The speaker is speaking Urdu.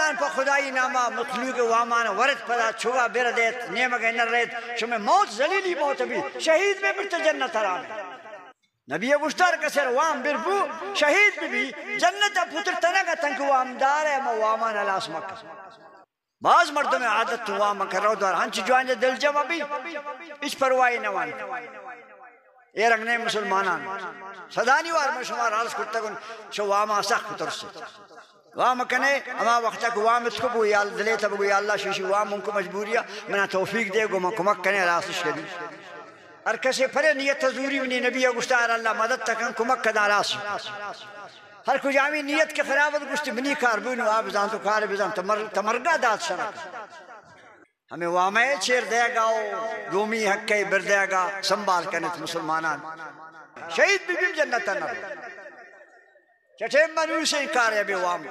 آن پا خدای ناما مخلوق وامان ورد پدا چھوا بردیت نیمک انر ریت شمی موت زلیلی موت بھی شہید میں برت جنت حرام نبی گشتار کسر وام بربو شہید بھی جنت پتر تنگا تنک وام دار ہے وامان الاس مکہ بعض مردوں میں عادت تو وام کر رو دار ہنچ جوان دل جمع بھی اس پروائی نوان اے رنگنے مسلمانان صدانی وار میں شمار عرض کرتا کن شو واما سخت ترسی وام کنے اما وقت تک وام اتکو بو یا دلیتا بگو یا اللہ شیشی وام ان کو مجبوریا منا توفیق دے گو من کمک کنے راسش کری ہر کسی پھرے نیت تزوری منی نبی گشتار اللہ مدد تکن کمک کنا راسش ہر کچھ آمی نیت کے خرابت گشتی منی کار بینو آپ زان تو کار بزان تمرگا داد شرک ہمیں وامے چیر دے گا دومی حقی بر دے گا سنبھال کنت مسلمانان شہید بھی جنت نہ چٹھے منو سے انکار ہے بے وام